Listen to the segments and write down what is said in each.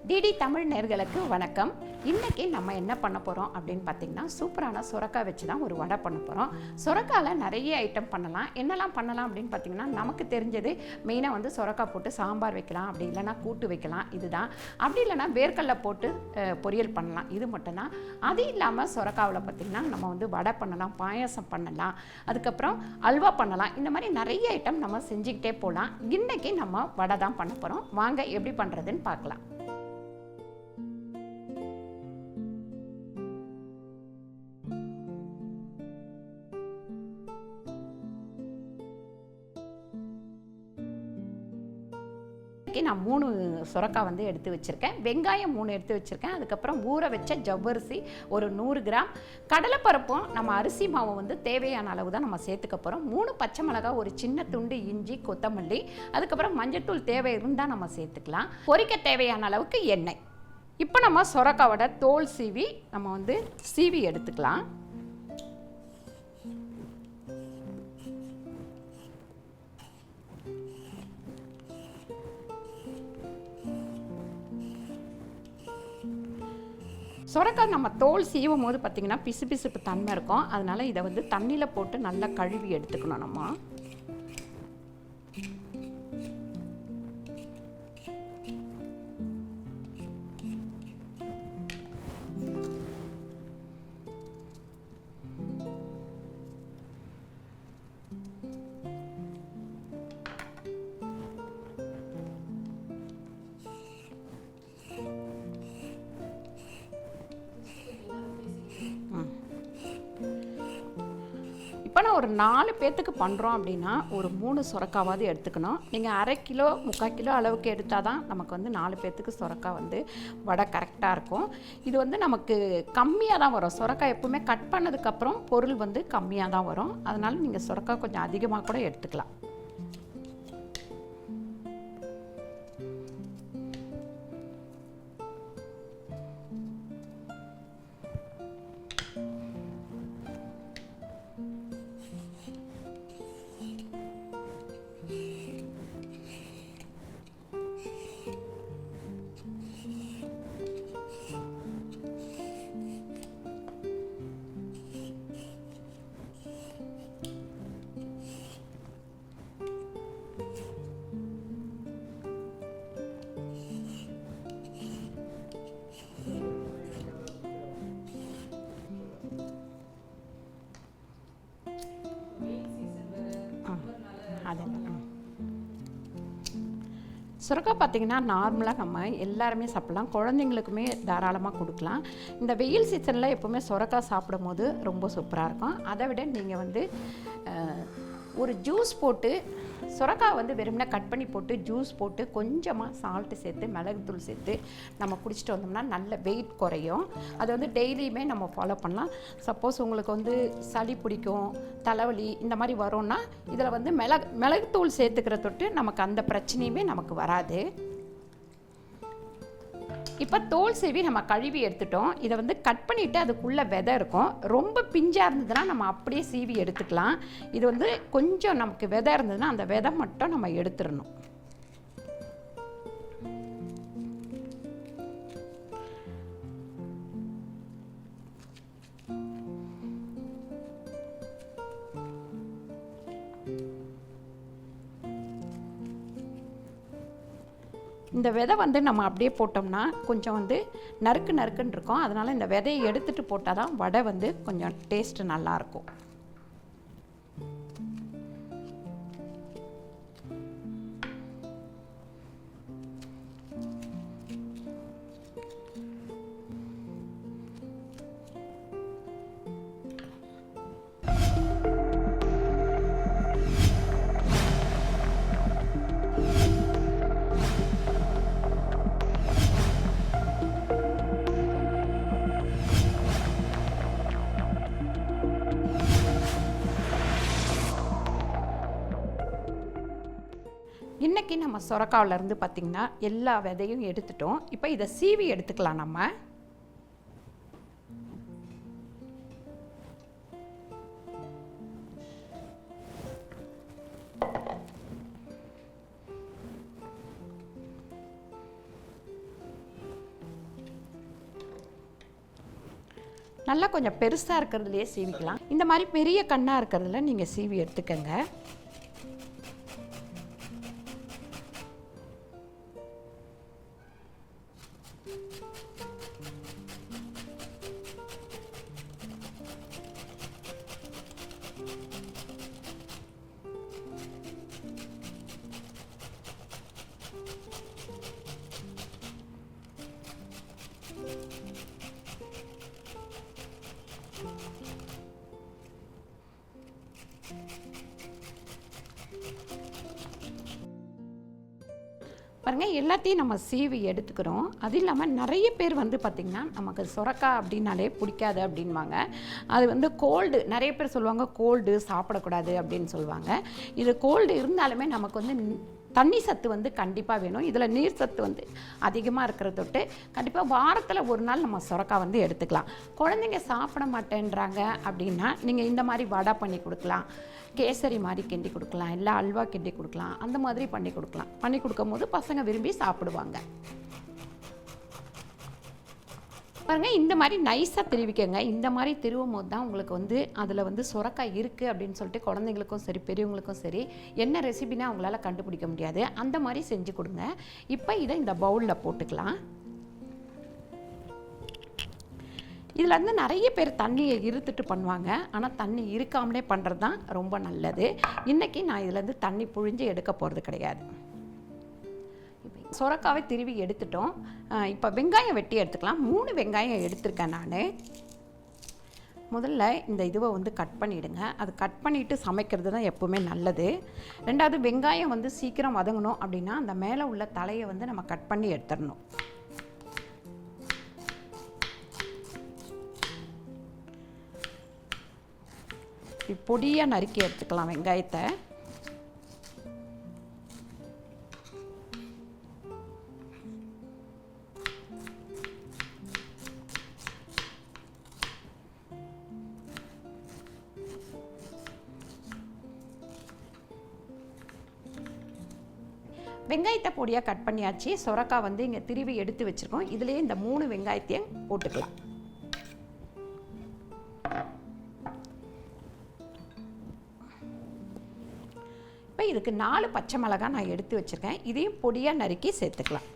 DD Tamil நேயர்களுக்கு வணக்கம். இன்றைக்கி நம்ம என்ன பண்ண போகிறோம் அப்படின்னு பார்த்திங்கன்னா, சூப்பரான சுரக்காய் வச்சு தான் ஒரு வடை பண்ண போகிறோம். சுரக்காயில் நிறைய ஐட்டம் பண்ணலாம். என்னெல்லாம் பண்ணலாம் அப்படின்னு பார்த்திங்கன்னா, நமக்கு தெரிஞ்சது மெயினாக வந்து சுரக்காய் போட்டு சாம்பார் வைக்கலாம், அப்படி இல்லைனா கூட்டு வைக்கலாம், இதுதான். அப்படி இல்லைனா வேர்க்கடலை போட்டு பொரியல் பண்ணலாம், இது மட்டும்தான். அது இல்லாமல் சுரக்காவில் பார்த்திங்கன்னா நம்ம வந்து வடை பண்ணலாம், பாயாசம் பண்ணலாம், அதுக்கப்புறம் அல்வா பண்ணலாம். இந்த மாதிரி நிறைய ஐட்டம் நம்ம செஞ்சுக்கிட்டே போகலாம். இன்றைக்கி நம்ம வடை தான் பண்ண போகிறோம். வாங்க எப்படி பண்ணுறதுன்னு பார்க்கலாம். நான் 3 சுரக்காய் வந்து எடுத்து வச்சுருக்கேன். வெங்காயம் 3 எடுத்து வச்சுருக்கேன். அதுக்கப்புறம் ஊற வச்ச ஜவ்வரிசி ஒரு 100 கிராம், கடலைப்பருப்பும் நம்ம அரிசி மாவு வந்து தேவையான அளவு தான் நம்ம சேர்த்துக்க போகிறோம். 3 பச்சை மிளகாய், ஒரு சின்ன துண்டு இஞ்சி, கொத்தமல்லி, அதுக்கப்புறம் மஞ்சள்தூள் தேவை இருந்தால் நம்ம சேர்த்துக்கலாம். பொரிக்க தேவையான அளவுக்கு எண்ணெய். இப்போ நம்ம சுரக்காயோட தோல் சீவி நம்ம வந்து சீவி எடுத்துக்கலாம். சுரக்காய் நம்ம தோல் சீவும் போது பார்த்திங்கன்னா பிசு பிசுப்பு தன்மை இருக்கும். அதனால் இதை வந்து தண்ணியில் போட்டு நல்லா கழுவி எடுத்துக்கணும் நம்ம. இப்போ நான் ஒரு 4 பேர்த்துக்கு பண்ணுறோம் அப்படின்னா ஒரு 3 சுரக்காவாவது எடுத்துக்கணும். நீங்கள் அரை கிலோ 3/4 கிலோ அளவுக்கு எடுத்தால் தான் நமக்கு வந்து 4 பேர்த்துக்கு சுரக்காய் வந்து வடை கரெக்டாக இருக்கும். இது வந்து நமக்கு கம்மியாக தான் வரும். சுரக்காய் எப்பவுமே கட் பண்ணதுக்கப்புறம் பொருள் வந்து கம்மியாக தான் வரும். அதனால் நீங்கள் சுரக்காய் கொஞ்சம் அதிகமாக கூட எடுத்துக்கலாம். சுரக்காய் பார்த்திங்கன்னா நார்மலாக நம்ம எல்லாருமே சாப்பிட்லாம், குழந்தைங்களுக்குமே தாராளமாக கொடுக்கலாம். இந்த வெயில் சீசனில் எப்போவுமே சுரக்காய் சாப்பிடும் போது ரொம்ப சூப்பராக இருக்கும். அதை விட நீங்கள் வந்து ஒரு ஜூஸ் போட்டு, சுரக்காய் வந்து வெறுமனே கட் பண்ணி போட்டு ஜூஸ் போட்டு கொஞ்சமாக சால்ட்டு சேர்த்து மிளகுத்தூள் சேர்த்து நம்ம குடிச்சிட்டு வந்தோம்னா நல்ல வெயிட் குறையும். அதை வந்து டெய்லியுமே நம்ம ஃபாலோ பண்ணலாம். சப்போஸ் உங்களுக்கு வந்து சளி பிடிக்கும், தலைவலி இந்த மாதிரி வரும்னா இதில் வந்து மிளகுத்தூள் சேர்த்துக்கிற தொட்டு நமக்கு அந்த பிரச்சனையுமே நமக்கு வராது. இப்போ தோல் சீவி நம்ம கழுவி எடுத்துட்டோம். இதை வந்து கட் பண்ணிவிட்டு அதுக்குள்ளே விதை இருக்கும். ரொம்ப பிஞ்சாக இருந்ததுன்னா நம்ம அப்படியே சீவி எடுத்துக்கலாம். இது வந்து கொஞ்சம் நமக்கு விதை இருந்ததுன்னா அந்த விதை மட்டும் நம்ம எடுத்துடணும். இந்த விதை வந்து நம்ம அப்படியே போட்டோம்னா கொஞ்சம் வந்து நறுக்குன்னு இருக்கும். அதனால் இந்த விதையை எடுத்துகிட்டு போட்டால் தான் வடை வந்து கொஞ்சம் டேஸ்ட்டு நல்லாயிருக்கும். இன்றைக்கி நம்ம சுரக்காவிலேருந்து பார்த்திங்கன்னா எல்லா விதையும் எடுத்துட்டோம். இப்போ இதை சீவி எடுத்துக்கலாம் நம்ம. நல்லா கொஞ்சம் பெருசாக இருக்கிறதுலையே சீவிக்கலாம். இந்த மாதிரி பெரிய கண்ணாக இருக்கிறதுல நீங்கள் சீவி எடுத்துக்கங்க. பாருங்கள், எல்லாத்தையும் நம்ம சீவி எடுத்துக்கிறோம். அது இல்லாமல் நிறைய பேர் வந்து பார்த்திங்கன்னா நமக்கு சுரக்காய் அப்படின்னாலே பிடிக்காது அப்படின்வாங்க. அது வந்து கோல்டு, நிறைய பேர் சொல்லுவாங்க கோல்டு சாப்பிடக்கூடாது அப்படின்னு சொல்லுவாங்க. இது கோல்டு இருந்தாலுமே நமக்கு வந்து தண்ணி சத்து வந்து கண்டிப்பாக வேணும். இதில் நீர் சத்து வந்து அதிகமாக இருக்கிறத தொட்டு கண்டிப்பாக வாரத்தில் ஒரு நாள் நம்ம சுரக்காய் வந்து எடுத்துக்கலாம். குழந்தைங்க சாப்பிட மாட்டேன்றாங்க அப்படின்னா நீங்கள் இந்த மாதிரி வடை பண்ணி கொடுக்கலாம், கேசரி மாதிரி கிண்டி கொடுக்கலாம், இல்லை அல்வா கிண்டி கொடுக்கலாம், அந்த மாதிரி பண்ணி கொடுக்கலாம். பண்ணி கொடுக்கும் போது பசங்க விரும்பி சாப்பிடுவாங்க. பாருங்கள், இந்த மாதிரி நைஸாக திருவிக்கங்க. இந்த மாதிரி திருவும் போது தான் உங்களுக்கு வந்து அதில் வந்து சுரக்காய் இருக்குது அப்படின்னு சொல்லிட்டு குழந்தைங்களுக்கும் சரி பெரியவங்களுக்கும் சரி என்ன ரெசிபினா அவங்களால கண்டுபிடிக்க முடியாது. அந்த மாதிரி செஞ்சு கொடுங்க. இப்போ இதை இந்த பவுலில் போட்டுக்கலாம். இதில் வந்து நிறைய பேர் தண்ணியை இருத்துட்டு பண்ணுவாங்க. ஆனால் தண்ணி இருக்காமலே பண்ணுறது தான் ரொம்ப நல்லது. இன்றைக்கி நான் இதிலேருந்து தண்ணி புழிஞ்சு எடுக்க போகிறது கிடையாது. சுரக்காவை திருவி எடுத்துட்டோம். இப்போ வெங்காயம் வெட்டி எடுத்துக்கலாம். 3 வெங்காயம் எடுத்திருக்கேன் நான். முதல்ல இந்த இதுவை வந்து கட் பண்ணிவிடுங்க. அது கட் பண்ணிவிட்டு சமைக்கிறது தான் எப்போவுமே நல்லது. ரெண்டாவது, வெங்காயம் வந்து சீக்கிரம் வதங்கணும் அப்படின்னா அந்த மேலே உள்ள தலையை வந்து நம்ம கட் பண்ணி எடுத்துடணும். பொடியாக நறுக்கி எடுத்துக்கலாம் வெங்காயத்தை. வெங்காயத்தை பொடியாக கட் பண்ணியாச்சு. சுரக்காய் வந்து இங்கே திருவி எடுத்து வச்சுருக்கோம். இதுலேயே இந்த 3 வெங்காயத்தையும் போட்டுக்கலாம். இப்போ இதுக்கு 4 பச்சை மிளகாய் நான் எடுத்து வச்சுருக்கேன். இதையும் பொடியாக நறுக்கி சேர்த்துக்கலாம்.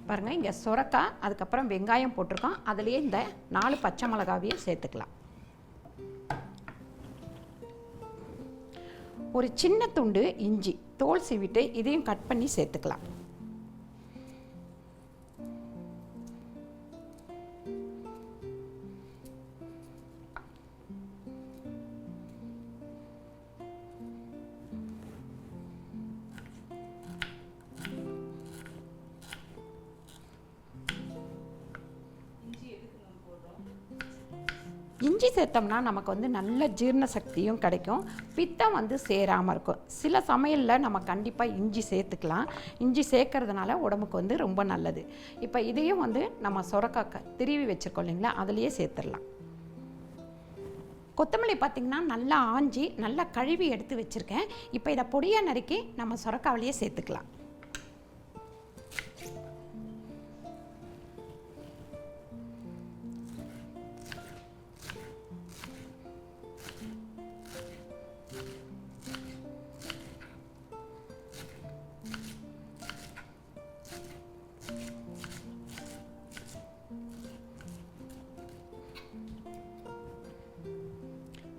பாருங்கள், இங்கே சுரக்காய் அதுக்கப்புறம் வெங்காயம் போட்டிருக்கோம். அதுலேயே இந்த 4 பச்சை மிளகாவையும் சேர்த்துக்கலாம். ஒரு சின்ன துண்டு இஞ்சி தோல் சீவிட்டு இதையும் கட் பண்ணி சேர்த்துக்கலாம். இஞ்சி சேர்த்தோம்னா நமக்கு வந்து நல்ல ஜீரண சக்தியும் கிடைக்கும், பித்தம் வந்து சேராமல் இருக்கும். சில சமையலில் நம்ம கண்டிப்பாக இஞ்சி சேர்த்துக்கலாம். இஞ்சி சேர்க்கறதுனால உடம்புக்கு வந்து ரொம்ப நல்லது. இப்போ இதையும் வந்து நம்ம சுரக்காய் திருவி வச்சுருக்கோம் இல்லைங்களா, அதுலேயே சேர்த்துடலாம். கொத்தமல்லி பார்த்திங்கன்னா நல்லா ஆஞ்சி நல்லா கழுவி எடுத்து வச்சுருக்கேன். இப்போ இதை பொடியாக நறுக்கி நம்ம சுரக்காவிலேயே சேர்த்துக்கலாம்.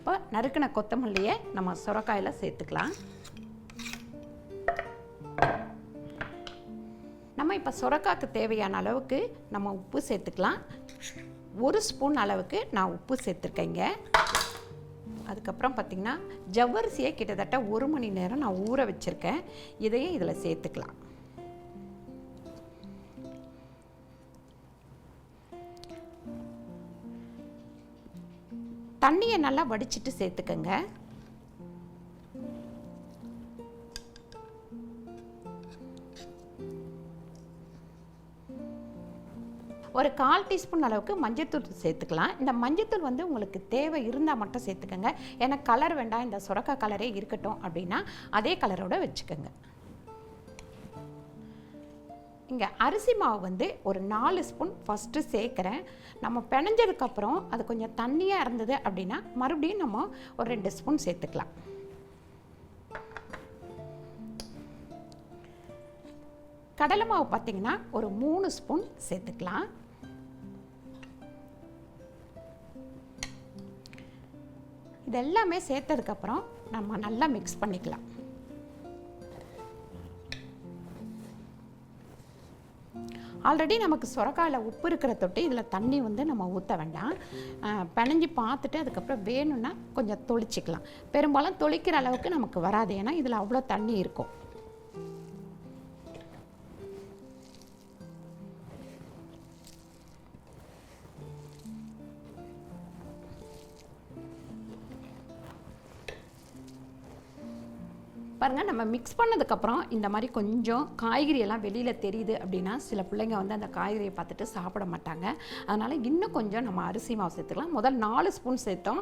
இப்போ நறுக்கின கொத்தமல்லியை நம்ம சுரக்காயில் சேர்த்துக்கலாம். நம்ம இப்போ சுரக்காய்க்கு தேவையான அளவுக்கு நம்ம உப்பு சேர்த்துக்கலாம். 1 ஸ்பூன் அளவுக்கு நான் உப்பு சேர்த்துருக்கேங்க. அதுக்கப்புறம் பார்த்திங்கன்னா ஜவ்வரிசியை கிட்டத்தட்ட 1 மணி நேரம் நான் ஊற வச்சுருக்கேன். இதையும் இதில் சேர்த்துக்கலாம். தண்ணியை நல்லா வடிச்சிட்டு சேர்த்துக்கங்க. ஒரு 1/4 டீஸ்பூன் அளவுக்கு மஞ்சள்தூள் சேர்த்துக்கலாம். இந்த மஞ்சள்தூள் வந்து உங்களுக்கு தேவை இருந்தால் மட்டும் சேர்த்துக்கோங்க. ஏன்னா கலர் வேண்டாம், இந்த சுரக்காய் கலரே இருக்கட்டும் அப்படின்னா அதே கலரோட வச்சுக்கோங்க. இங்கே அரிசி மாவு வந்து ஒரு 4 ஸ்பூன் ஃபஸ்ட்டு சேர்க்குறேன். நம்ம பிணைஞ்சதுக்கப்புறம் அது கொஞ்சம் தண்ணியாக இருந்தது அப்படின்னா மறுபடியும் நம்ம ஒரு 2 ஸ்பூன் சேர்த்துக்கலாம். கடலை மாவு பார்த்திங்கன்னா ஒரு 3 ஸ்பூன் சேர்த்துக்கலாம். இதெல்லாமே சேர்த்ததுக்கப்புறம் நம்ம நல்லா மிக்ஸ் பண்ணிக்கலாம். ஆல்ரெடி நமக்கு சுரக்காயில் உப்பு இருக்கிற தொட்டு இதில் தண்ணி வந்து நம்ம ஊற்ற வேண்டாம். பிணைஞ்சி பார்த்துட்டு அதுக்கப்புறம் வேணும்னா கொஞ்சம் தொளிச்சிக்கலாம். பெரும்பாலும் தொளிக்கிற அளவுக்கு நமக்கு வராது, ஏன்னா இதில் அவ்வளோ தண்ணி இருக்கும். பாருங்கள், நம்ம மிக்ஸ் பண்ணதுக்கப்புறம் இந்த மாதிரி கொஞ்சம் காய்கறி எல்லாம் வெளியில் தெரியுது அப்படின்னா சில பிள்ளைங்க வந்து அந்த காய்கறியை பார்த்துட்டு சாப்பிட மாட்டாங்க. அதனால் இன்னும் கொஞ்சம் நம்ம அரிசி மாவு சேர்த்துக்கலாம். முதல் 4 ஸ்பூன் சேர்த்தோம்.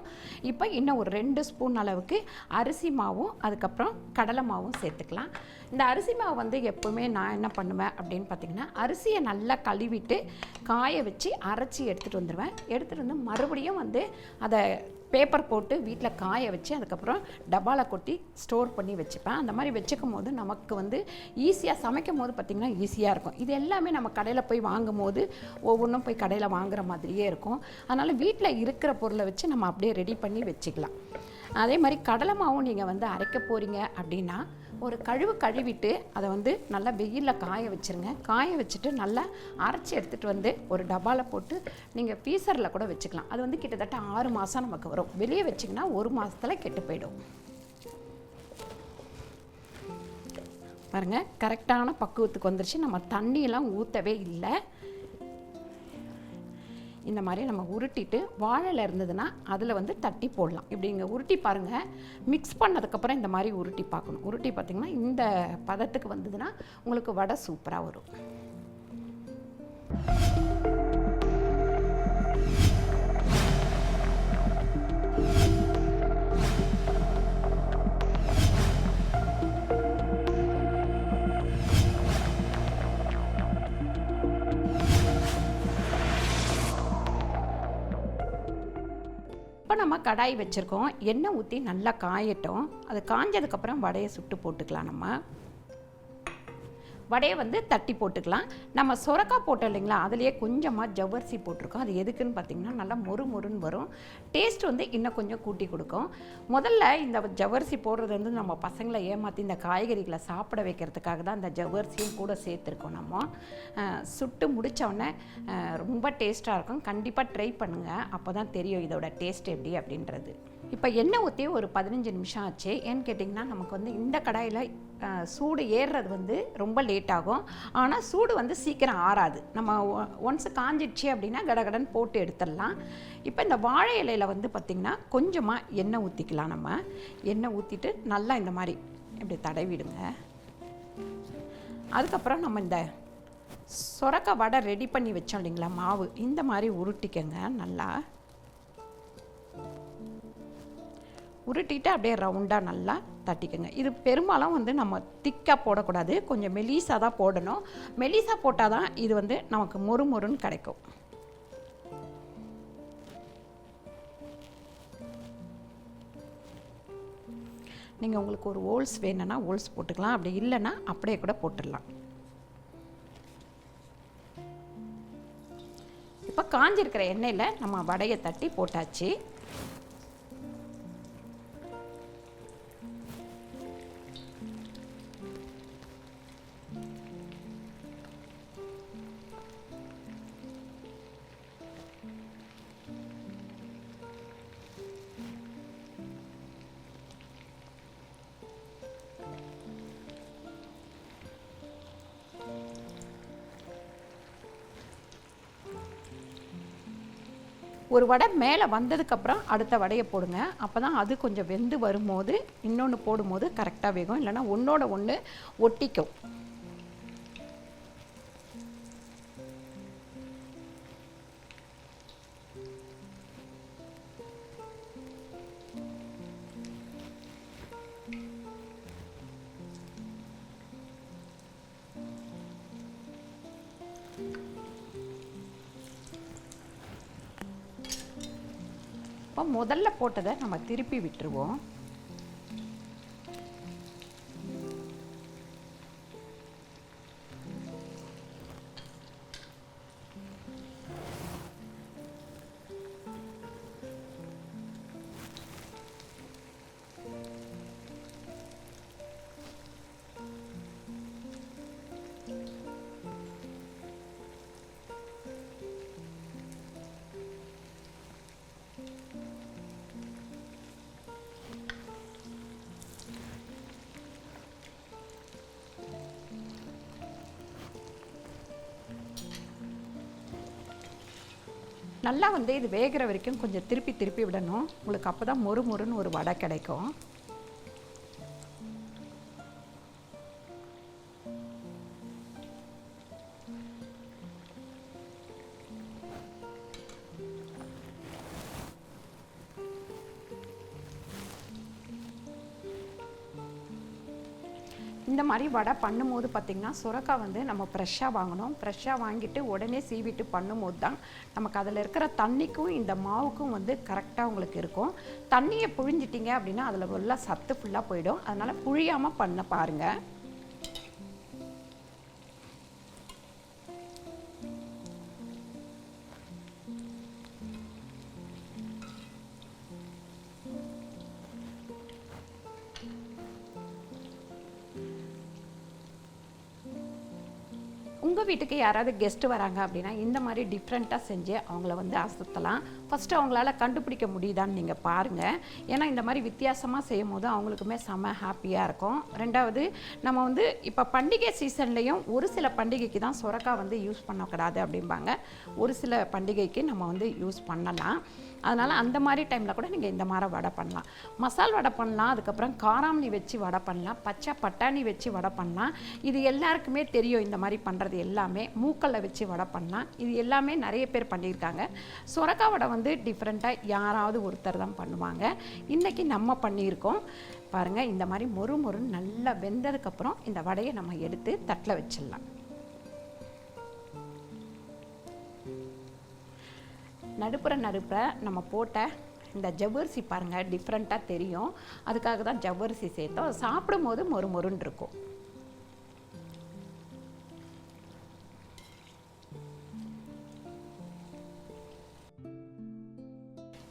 இப்போ இன்னும் ஒரு 2 ஸ்பூன் அளவுக்கு அரிசி மாவும் அதுக்கப்புறம் கடலை மாவும் சேர்த்துக்கலாம். இந்த அரிசி மாவு வந்து எப்போவுமே நான் என்ன பண்ணுவேன் அப்படின்னு பார்த்திங்கன்னா, அரிசியை நல்லா கழுவிட்டு காய வச்சு அரைச்சி எடுத்துகிட்டு வந்துடுவேன். எடுத்துகிட்டு வந்து மறுபடியும் வந்து அதை பேப்பர் போட்டு வீட்டில் காய வச்சு அதுக்கப்புறம் டப்பாவில் கொட்டி ஸ்டோர் பண்ணி வச்சுப்பேன். அந்த மாதிரி வச்சுக்கும் போது நமக்கு வந்து ஈஸியாக சமைக்கும் போது பார்த்திங்கன்னா ஈஸியாக இருக்கும். இது எல்லாமே நம்ம கடையில் போய் வாங்கும் போது ஒவ்வொன்றும் போய் கடையில் வாங்குகிற மாதிரியே இருக்கும். அதனால் வீட்டில் இருக்கிற பொருளை வச்சு நம்ம அப்படியே ரெடி பண்ணி வச்சுக்கலாம். அதே மாதிரி கடலை மாவும் நீங்கள் வந்து அரைக்க போகிறீங்க அப்படின்னா ஒரு கழுவிட்டு அதை வந்து நல்லா வெயிலில் காய வச்சுருங்க. காய வச்சுட்டு நல்லா அரைச்சி எடுத்துகிட்டு வந்து ஒரு டப்பாவில் போட்டு நீங்கள் ஃப்ரீசரில் கூட வச்சுக்கலாம். அது வந்து கிட்டத்தட்ட 6 மாதம் நமக்கு வரும். வெளியே வச்சிங்கன்னா 1 மாதத்தில் கெட்டு போயிடும். பாருங்கள், கரெக்டான பக்குவத்துக்கு வந்துருச்சு. நம்ம தண்ணியெல்லாம் ஊற்றவே இல்லை. இந்த மாதிரி நம்ம உருட்டிட்டு வாழையில் இருந்ததுன்னா அதில் வந்து தட்டி போடலாம். இப்படி இங்கே உருட்டி பாருங்கள். மிக்ஸ் பண்ணதுக்கப்புறம் இந்த மாதிரி உருட்டி பார்க்கணும். உருட்டி பார்த்திங்கன்னா இந்த பதத்துக்கு வந்ததுன்னா உங்களுக்கு வடை சூப்பராக வரும். இப்போ நம்ம கடாய் வச்சுருக்கோம். எண்ணெய் ஊற்றி நல்லா காயட்டும். அது காஞ்சதுக்கப்புறம் வடையை சுட்டு போட்டுக்கலாம். நம்ம வடையை வந்து தட்டி போட்டுக்கலாம். நம்ம சுரக்காய் போட்டோம் இல்லைங்களா, அதுலேயே கொஞ்சமாக ஜவ்வரிசி போட்டிருக்கோம். அது எதுக்குன்னு பார்த்திங்கன்னா நல்லா மொறுன்னு வரும். டேஸ்ட் வந்து இன்னும் கொஞ்சம் கூட்டி கொடுக்கும். முதல்ல இந்த ஜவ்வரிசி போடுறது வந்து நம்ம பசங்களை ஏமாற்றி இந்த காய்கறிகளை சாப்பிட வைக்கிறதுக்காக தான் இந்த ஜவ்வரிசியும் கூட சேர்த்துருக்கோம். நம்ம சுட்டு முடித்தோடனே ரொம்ப டேஸ்ட்டாக இருக்கும். கண்டிப்பாக ட்ரை பண்ணுங்கள், அப்போ தான் தெரியும் இதோட டேஸ்ட் எப்படி அப்படின்றது. இப்போ எண்ணெய் ஊற்றி ஒரு 15 நிமிஷம் ஆச்சு. ஏன்னு கேட்டிங்கன்னா நமக்கு வந்து இந்த கடாயில் சூடு ஏறுறது வந்து ரொம்ப லேட் ஆகும். ஆனால் சூடு வந்து சீக்கிரம் ஆறாது. நம்ம ஒன்ஸ் காஞ்சிடுச்சு அப்படின்னா கடகடன் போட்டு எடுத்துடலாம். இப்போ இந்த வாழை இலையில் வந்து பார்த்திங்கன்னா கொஞ்சமாக எண்ணெய் ஊற்றிக்கலாம். நம்ம எண்ணெய் ஊற்றிட்டு நல்லா இந்த மாதிரி இப்படி தடவிடுங்க. அதுக்கப்புறம் நம்ம இந்த சுரக்காய் வடை ரெடி பண்ணி வச்சோம் இல்லைங்களா மாவு, இந்த மாதிரி உருட்டிக்கங்க. நல்லா உருட்டிட்டு அப்படியே ரவுண்டாக நல்லா தட்டிக்கங்க. இது பெரும்பாலும் வந்து நம்ம திக்காக போடக்கூடாது, கொஞ்சம் மெலிசாக தான் போடணும். மெலிசாக போட்டால் தான் இது வந்து நமக்கு மொறுன்னு கிடைக்கும். நீங்கள் உங்களுக்கு ஒரு ஹோல்ஸ் வேணும்னா ஹோல்ஸ் போட்டுக்கலாம், அப்படி இல்லைன்னா அப்படியே கூட போட்டுடலாம். இப்போ காஞ்சிருக்கிற எண்ணெயில் நம்ம வடையை தட்டி போட்டாச்சு. ஒரு வடை மேலே வந்ததுக்கப்புறம் அடுத்த வடையை போடுங்க. அப்போ தான் அது கொஞ்சம் வெந்து வரும்போது இன்னொன்று போடும்போது கரெக்டாக வேகும், இல்லைன்னா ஒன்றோட ஒன்று ஒட்டிக்கும். முதல்ல போட்டதை நம்ம திருப்பி விட்டுருவோம். நல்லா வந்து இது வேகிற வரைக்கும் கொஞ்சம் திருப்பி திருப்பி விடணும். உங்களுக்கு அப்போ தான் மொறு மொறுன்னு ஒரு வடை கிடைக்கும். இந்த மாதிரி வடை பண்ணும்போது பார்த்திங்கன்னா சுரக்காய் வந்து நம்ம ஃப்ரெஷ்ஷாக வாங்கணும். ஃப்ரெஷ்ஷாக வாங்கிட்டு உடனே சீவிட்டு பண்ணும்போது தான் நமக்கு அதில் இருக்கிற தண்ணிக்கும் இந்த மாவுக்கும் வந்து கரெக்டாக உங்களுக்கு இருக்கும். தண்ணியை புழிஞ்சிட்டிங்க அப்படின்னா அதில் உள்ள சத்து ஃபுல்லாக போயிடும். அதனால் புழியாமல் பண்ண பாருங்கள். உங்கள் வீட்டுக்கு யாராவது கெஸ்ட்டு வராங்க அப்படின்னா இந்த மாதிரி டிஃப்ரெண்ட்டாக செஞ்சு அவங்கள வந்து அசத்தலாம். ஃபஸ்ட்டு அவங்களால கண்டுபிடிக்க முடியுதான்னு நீங்கள் பாருங்கள். ஏன்னா இந்த மாதிரி வித்தியாசமாக செய்யும் போது அவங்களுக்குமே செம்ம ஹாப்பியாக இருக்கும். ரெண்டாவது, நம்ம வந்து இப்போ பண்டிகை சீசன்லேயும் ஒரு சில பண்டிகைக்கு தான் சுரக்காய் வந்து யூஸ் பண்ணக்கூடாது அப்படிம்பாங்க. ஒரு சில பண்டிகைக்கு நம்ம வந்து யூஸ் பண்ணலாம். அதனால் அந்த மாதிரி டைமில் கூட நீங்கள் இந்த மாதிரி வடை பண்ணலாம். மசால் வடை பண்ணலாம், அதுக்கப்புறம் காராமணி வச்சு வடை பண்ணலாம், பச்சை பட்டாணி வச்சு வடை பண்ணலாம். இது எல்லாருக்குமே தெரியும். இந்த மாதிரி பண்ணுறது எல்லாமே மூக்கல்ல வச்சு வடை பண்ணலாம். இது எல்லாமே நிறைய பேர் பண்ணியிருக்காங்க. சுரக்காய் வடை வந்து டிஃப்ரெண்ட்டாக யாராவது ஒருத்தர் தான் பண்ணுவாங்க. இன்றைக்கி நம்ம பண்ணியிருக்கோம் பாருங்கள். இந்த மாதிரி மொறு மொறுன்னு நல்லா வெந்ததுக்கப்புறம் இந்த வடையை நம்ம எடுத்து தட்டில் வச்சிடலாம். நடுப்புற நம்ம போட்ட இந்த ஜவ்வரிசி பாருங்கள் டிஃப்ரெண்ட்டாக தெரியும். அதுக்காக தான் ஜவ்வரிசி சேர்த்தோம். சாப்பிடும் போது மொறு மொறுன்னு இருக்கும்.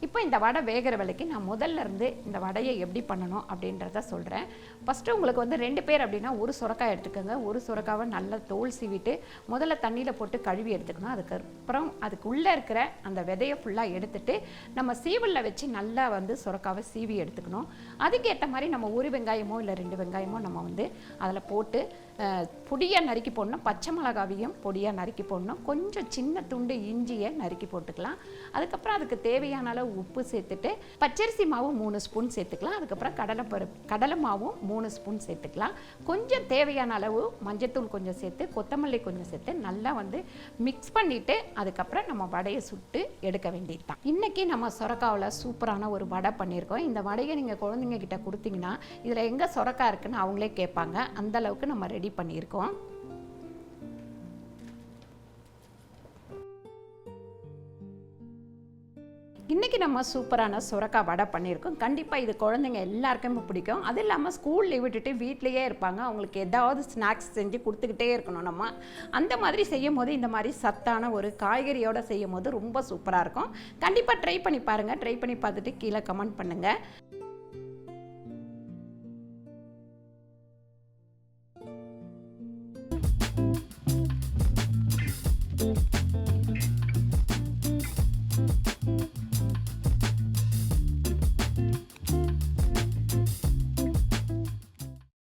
இப்போ இந்த வடை வேகிற வேலைக்கு நான் முதல்ல இருந்து இந்த வடையை எப்படி பண்ணணும் அப்படின்றத சொல்கிறேன். ஃபஸ்ட்டு உங்களுக்கு வந்து 2 பேர் அப்படின்னா ஒரு சுரக்காய் எடுத்துக்கோங்க. ஒரு சுரக்காவை நல்லா தோல் சீவிட்டு முதல்ல தண்ணியில் போட்டு கழுவி எடுத்துக்கணும். அதுக்கப்புறம் அதுக்குள்ளே இருக்கிற அந்த விதையை ஃபுல்லாக எடுத்துட்டு நம்ம சீவலில் வச்சு நல்லா வந்து சுரக்காவை சீவி எடுத்துக்கணும். அதுக்கேற்ற மாதிரி நம்ம 1 வெங்காயமோ இல்லை 2 வெங்காயமோ நம்ம வந்து அதில் போட்டு பொடியாக நறுக்கி போடணும். பச்சை மிளகாவையும் பொடியாக நறுக்கி போடணும். கொஞ்சம் சின்ன துண்டு இஞ்சியை நறுக்கி போட்டுக்கலாம். அதுக்கப்புறம் அதுக்கு தேவையான அளவு உப்பு சேர்த்துட்டு பச்சரிசி மாவு 3 ஸ்பூன் சேர்த்துக்கலாம். அதுக்கப்புறம் கடலை மாவும் 3 ஸ்பூன் சேர்த்துக்கலாம். கொஞ்சம் தேவையான அளவு மஞ்சத்தூள் கொஞ்சம் சேர்த்து கொத்தமல்லி கொஞ்சம் சேர்த்து நல்லா வந்து மிக்ஸ் பண்ணிவிட்டு அதுக்கப்புறம் நம்ம வடையை சுட்டு எடுக்க வேண்டியது தான். இன்றைக்கி நம்ம சுரக்காவில் சூப்பரான ஒரு வடை பண்ணியிருக்கோம். இந்த வடையை நீங்கள் குழந்தைங்க கிட்ட கொடுத்தீங்கன்னா இதில் எங்கே சுரக்காய் இருக்குன்னு அவங்களே கேட்பாங்க. அந்தளவுக்கு நம்ம ரெடி பண்ணியிருக்கோம். இன்றைக்கி நம்ம சூப்பரான சுரக்காய் வடை பண்ணியிருக்கோம். கண்டிப்பாக இது குழந்தைங்க எல்லாருக்குமே பிடிக்கும். அது இல்லாமல் ஸ்கூலில் விட்டுட்டு வீட்டிலையே இருப்பாங்க. அவங்களுக்கு ஏதாவது ஸ்நாக்ஸ் செஞ்சு கொடுத்துக்கிட்டே இருக்கணும். நம்ம அந்த மாதிரி செய்யும் போது இந்த மாதிரி சத்தான ஒரு காய்கறியோடு செய்யும் போது ரொம்ப சூப்பராக இருக்கும். கண்டிப்பாக ட்ரை பண்ணி பாருங்கள். ட்ரை பண்ணி பார்த்துட்டு கீழே கமெண்ட் பண்ணுங்கள்.